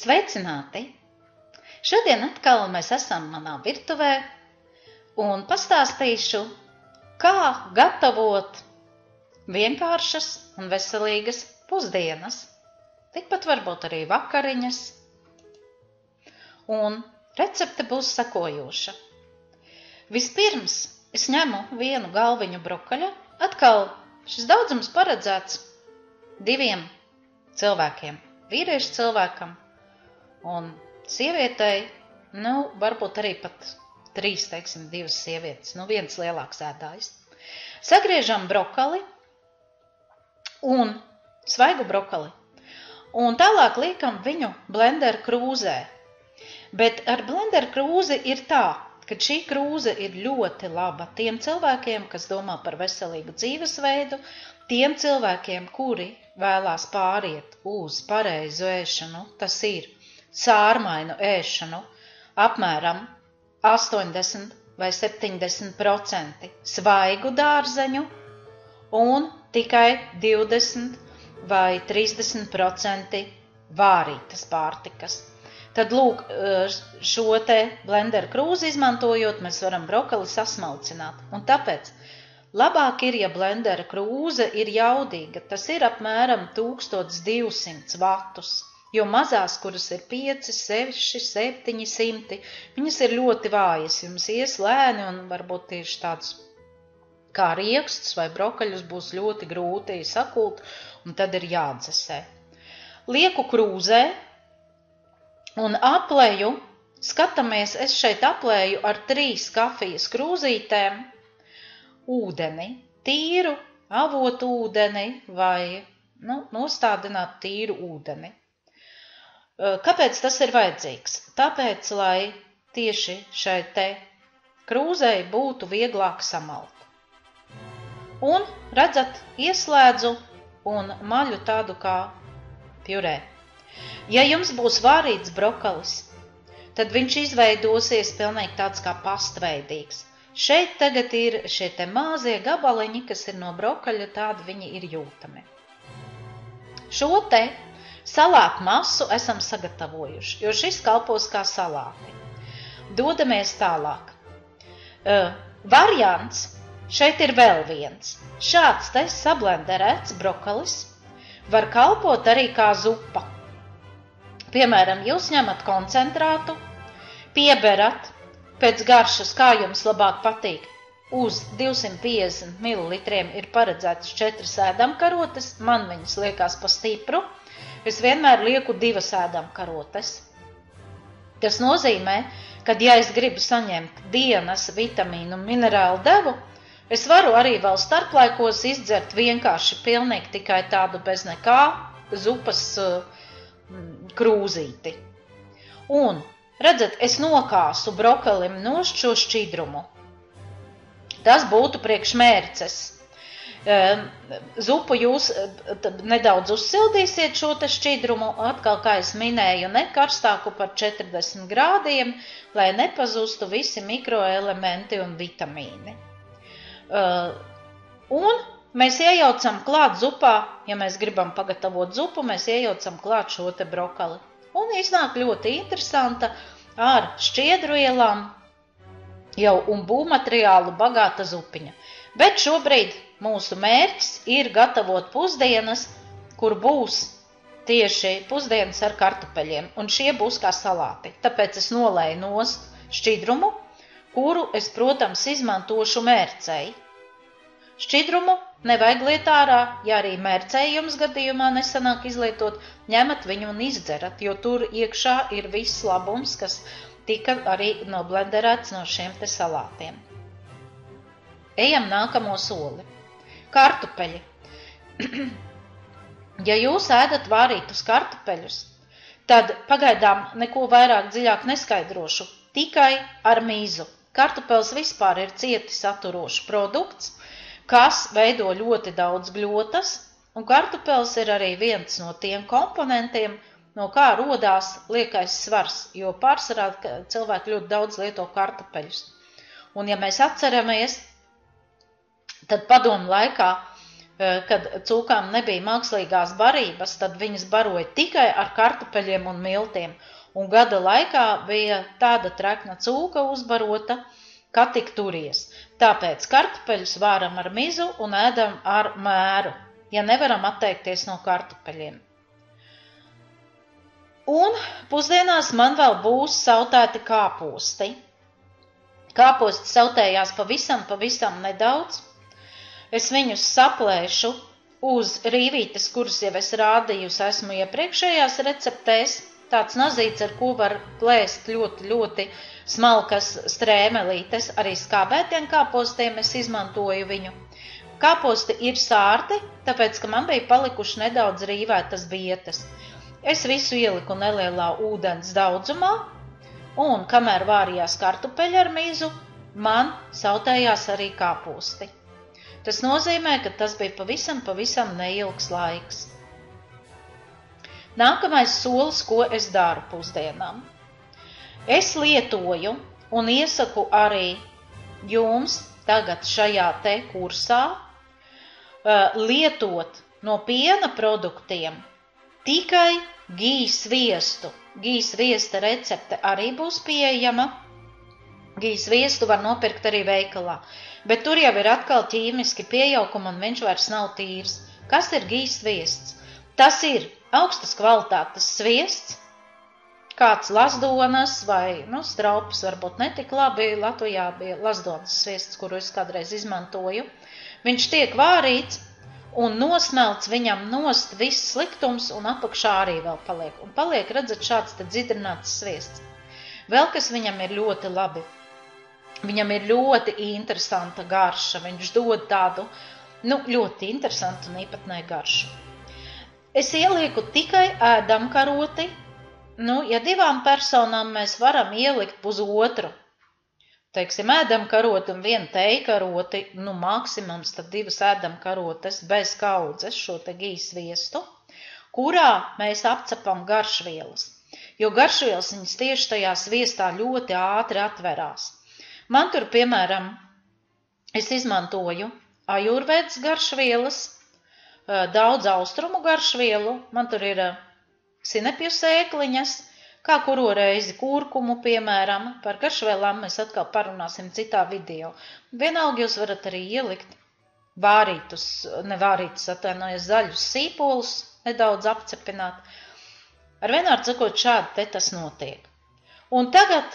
Sveicināti! Šodien atkal mēs esam manā virtuvē un pastāstīšu, kā gatavot vienkāršas un veselīgas pusdienas, tikpat varbūt arī vakariņas. Un recepte būs sekojoša. Vispirms es ņemu vienu galviņu brokaļa, atkal šis daudzums paredzēts 2 cilvēkiem, vīriešu cilvēkam un sievietei, varbūt arī pat 3, 2 sievietes, viens lielāks ēdājs. Sagriežam brokali un svaigu brokali un tālāk liekam viņu blender krūzē. Bet ar blender krūzi ir tā, ka šī krūze ir ļoti laba tiem cilvēkiem, kas domā par veselīgu dzīvesveidu, tiem cilvēkiem, kuri vēlās pāriet uz pareizu ēšanu, tas ir sārmainu ēšanu, apmēram 80 vai 70% svaigu dārzeņu un tikai 20 vai 30% vārītas pārtikas. Tad lūk, šo te blender krūzi izmantojot, mēs varam brokali sasmalcināt. Un tāpēc labāk ir, ja blendera krūze ir jaudīga, tas ir apmēram 1200 vatus. Jo mazās, kuras ir 5, 6, 700, viņas ir ļoti vājas, jums ies lēni un varbūt tieši tādus kā riekstus vai brokaļus būs ļoti grūti sakult, un tad ir jādzesē. Lieku krūzē un apleju, skatāmies, es šeit apleju ar 3 kafijas krūzītēm ūdeni, tīru avotu ūdeni vai nostādināt tīru ūdeni. Kāpēc tas ir vajadzīgs? Tāpēc, lai tieši šai te krūzei būtu vieglāk samalt. Un, redzat, ieslēdzu un maļu tādu kā pjurē. Ja jums būs vārīts brokalis, tad viņš izveidosies pilnīgi tāds kā pastveidīgs. Šeit tagad ir šie te mazie gabaliņi, kas ir no brokaļa, tādi viņi ir jūtami. Šo te salātu masu esam sagatavojuši, jo šis kalpos kā salāti. Dodamies tālāk. Variants šeit ir vēl viens. Šāds te sablenderēts brokalis var kalpot arī kā zupa. Piemēram, jūs ņemat koncentrātu, pieberat pēc garšas, kā jums labāk patīk. Uz 250 ml ir paredzētas 4 ēdamkarotes, man viņas liekas pa stipru. Es vienmēr lieku 2 ēdamkarotes. Tas nozīmē, ka, ja es gribu saņemt dienas vitamīnu un minerālu devu, es varu arī vēl starplaikos izdzert vienkārši pilnīgi tikai tādu bez nekā zupas krūzīti. Un, redzat, es nokāsu brokalim nost šo šķidrumu. Tas būtu priekš mērces. Zupu jūs nedaudz uzsildīsiet šo te šķidrumu, atkal, kā es minēju, ne karstāku par 40 grādiem, lai nepazustu visi mikroelementi un vitamīni. Un mēs iejaucam klāt zupā, ja mēs gribam pagatavot zupu, mēs iejaucam klāt šo te brokali. Un iznāk ļoti interesanta ar šķiedrvielām jau un būvmateriālu bagāta zupiņa. Bet šobrīd mūsu mērķis ir gatavot pusdienas, kur būs tieši pusdienas ar kartupeļiem, un šie būs kā salāti. Tāpēc es nolēju nost šķidrumu, kuru es, protams, izmantošu mērcei. Šķidrumu nevajag liet ārā, ja arī mērcei jums gadījumā nesanāk izlietot, ņemat viņu un izdzerat, jo tur iekšā ir viss labums, kas tika arī noblenderēts no šiem te salātiem. Ejam nākamo soli. Kartupeļi. Ja jūs ēdat vārītus kartupeļus, tad pagaidām neko vairāk dziļāk neskaidrošu, tikai ar mīzu. Kartupeļs vispār ir cieti saturošs produkts, kas veido ļoti daudz gļotas, un kartupeļs ir arī viens no tiem komponentiem, no kā rodās liekais svars, jo pārsvarā cilvēki ļoti daudz lieto kartupeļus. Un ja mēs atceramies, tad padomu laikā kad cūkām nebija mākslīgās barības, tad viņas baroja tikai ar kartupeļiem un miltiem. Un gada laikā bija tāda trekna cūka uzbarota, ka tik turies. Tāpēc kartupeļus vāram ar mizu un ēdam ar mēru, ja nevaram atteikties no kartupeļiem. Un pusdienās man vēl būs sautēti kāposti. Kāposti sautējās pavisam nedaudz. Es viņus saplēšu uz rīvītes, kuras jau es rādījusi esmu iepriekšējās receptēs. Tāds nazīts, ar ko var plēst ļoti smalkas strēmelītes. Arī skābētiem kāpostiem es izmantoju viņu. Kāposti ir sārti, tāpēc, ka man bija palikuši nedaudz rīvētas bietes. Es visu ieliku nelielā ūdens daudzumā, un kamēr vārījās kartupeļi ar mizu, man sautējās arī kāposti. Tas nozīmē, ka tas bija pavisam neilgs laiks. Nākamais solis, ko es daru pusdienām. Es lietoju un iesaku arī jums tagad šajā te kursā lietot no piena produktiem tikai gijas sviestu. Gijas sviesta recepte arī būs pieejama. Gijas sviestu var nopirkt arī veikalā, bet tur jau ir atkal ķīmiski piejaukumi un viņš vairs nav tīrs. Kas ir gijas sviests? Tas ir augstas kvalitātes sviests, kāds Lazdonas vai, Straupas varbūt netik labi, Latvijā bija Lazdonas sviests, kuru es kādreiz izmantoju. Viņš tiek vārīts un nosmelts viņam nost viss sliktums un apakšā arī vēl paliek. Un paliek, redzat, šāds te dzidrināts sviests. Vēl kas viņam ir ļoti labi. Viņam ir ļoti interesanta garša. Viņš dod tādu, ļoti interesantu un īpatnēju garšu. Es ielieku tikai ēdamkaroti. Ja 2 personām mēs varam ielikt pusotru. Teiksim, ēdamkaroti un 1 tejkaroti, maksimums tad 2 ēdamkarotes bez kaudzes šo te gijas sviestu, kurā mēs apcepam garšvielas. Jo garšvielas viņas tieši tajā sviestā ļoti ātri atverās. Man tur, piemēram, es izmantoju ajurvēdas garšvielas, daudz austrumu garšvielu, man tur ir sinepju sēkliņas, kā kuro reizi kurkumu, piemēram, par garšvielām mēs atkal parunāsim citā video. Vienalga jūs varat arī ielikt zaļus sīpolus, nedaudz apcepināt. Ar vienādi sakot, šādi te tas notiek. Un tagad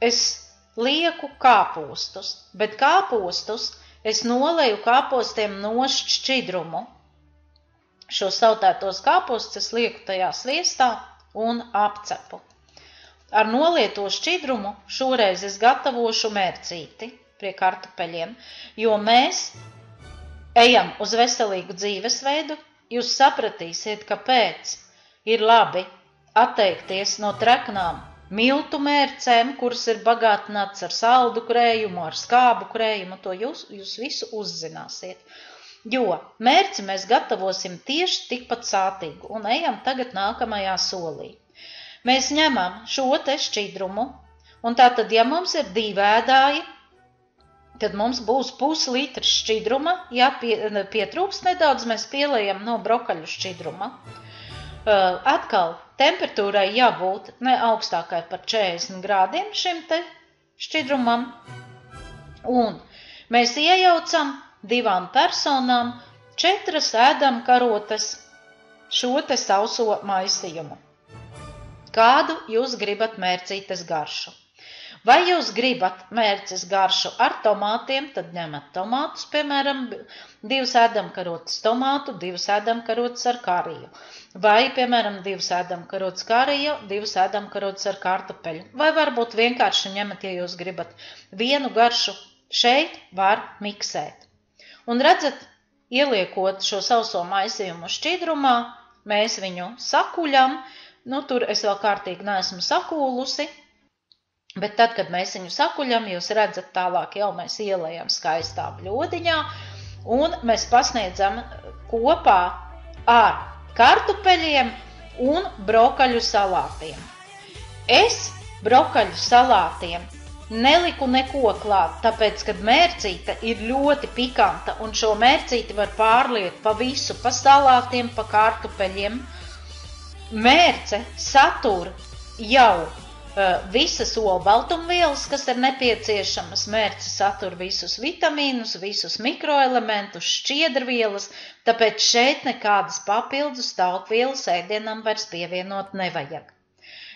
es lieku kāpostus, bet kāpostus es noleju kāpostiem nost šķidrumu. Šo sautētos kāpostus es lieku tajā sviestā un apcepu. Ar nolieto šķidrumu šoreiz es gatavošu mērcīti pie kartupeļiem, jo mēs ejam uz veselīgu dzīvesveidu. Jūs sapratīsiet, kāpēc ir labi atteikties no treknām miltu mērcēm, kuras ir bagātināts ar saldu krējumu, ar skābu krējumu. To jūs visu uzzināsiet. Jo mērci mēs gatavosim tieši tikpat sātīgu un ejam tagad nākamajā solī. Mēs ņemam šo te šķidrumu, un tātad, ja mums ir 2 ēdāji, tad mums būs puslitrs šķidruma, ja pietrūkst nedaudz, mēs pieliejam no brokaļu šķidruma. Atkal temperatūrai jābūt ne augstākai par 40 grādiem šim te šķidrumam, un mēs iejaucam 2 personām 4 ēdamkarotes šo te sauso maisījumu. Kādu jūs gribat mērcītes garšu? Vai jūs gribat mērces garšu ar tomātiem, tad ņemat tomātus, piemēram, 2 ēdamkarotes tomātu, 2 ēdamkarotes ar kariju. Vai, piemēram, 2 ēdamkarotes kariju, 2 ēdamkarotes ar kartupeļu. Vai varbūt vienkārši ņemat, ja jūs gribat vienu garšu, šeit var miksēt. Un redzat, ieliekot šo sauso maisījumu šķidrumā, mēs viņu sakuļam. Tur es vēl kārtīgi neesmu sakūlusi, bet tad, kad mēs viņu sakuļam, jūs redzat, tālāk jau mēs ielējam skaistā bļodiņā un mēs pasniedzam kopā ar kartupeļiem un brokaļu salātiem. Es brokaļu salātiem neliku neko klāt, tāpēc, kad mērcīte ir ļoti pikanta, un šo mērcīti var pārliet pa visu, pa salātiem, pa kartupeļiem. Mērce satur jau visas olbaltumvielas, kas ir nepieciešamas. Mērce satur visus vitamīnus, visus mikroelementus, šķiedrvielas, tāpēc šeit nekādas papildus taukvielas ēdienam vairs pievienot nevajag.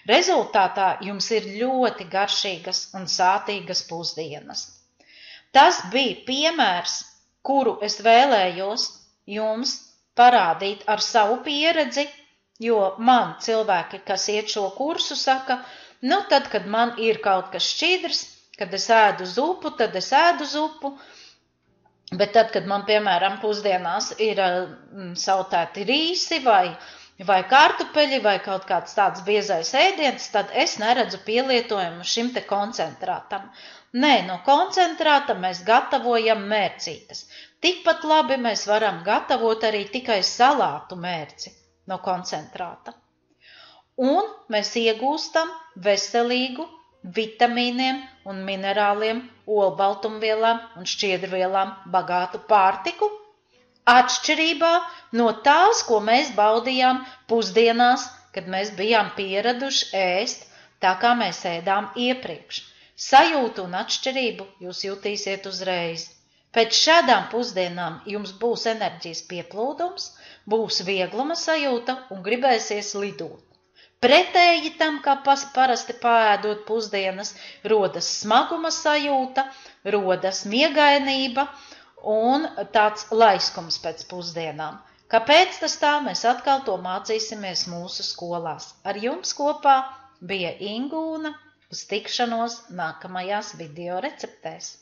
Rezultātā jums ir ļoti garšīgas un sātīgas pusdienas. Tas bija piemērs, kuru es vēlējos jums parādīt ar savu pieredzi, jo man cilvēki, kas iet šo kursu, saka, tad, kad man ir kaut kas šķidrs, kad es ēdu zupu, tad es ēdu zupu, bet tad, kad man, piemēram, pusdienās ir sautēti rīsi vai kartupeļi vai kaut kāds tāds biezais ēdiens, tad es neredzu pielietojumu šim te koncentrātam. Nē, no koncentrāta mēs gatavojam mērcītes. Tikpat labi mēs varam gatavot arī tikai salātu mērci no koncentrāta. Un mēs iegūstam veselīgu vitamīniem un minerāliem, olbaltumvielām un šķiedrvielām bagātu pārtiku, atšķirībā no tās, ko mēs baudījām pusdienās, kad mēs bijām pieraduši ēst, tā kā mēs ēdām iepriekš. Sajūtu un atšķirību jūs jutīsiet uzreiz. Pēc šādām pusdienām jums būs enerģijas pieplūdums, būs viegluma sajūta un gribēsies lidot. Pretēji tam, kā parasti paēdot pusdienas, rodas smaguma sajūta, rodas miegainība, un tāds laiskums pēc pusdienām. Kāpēc tas tā? Mēs atkal to mācīsimies mūsu skolās. Ar jums kopā bija Ingūna, uz tikšanos nākamajās video receptēs.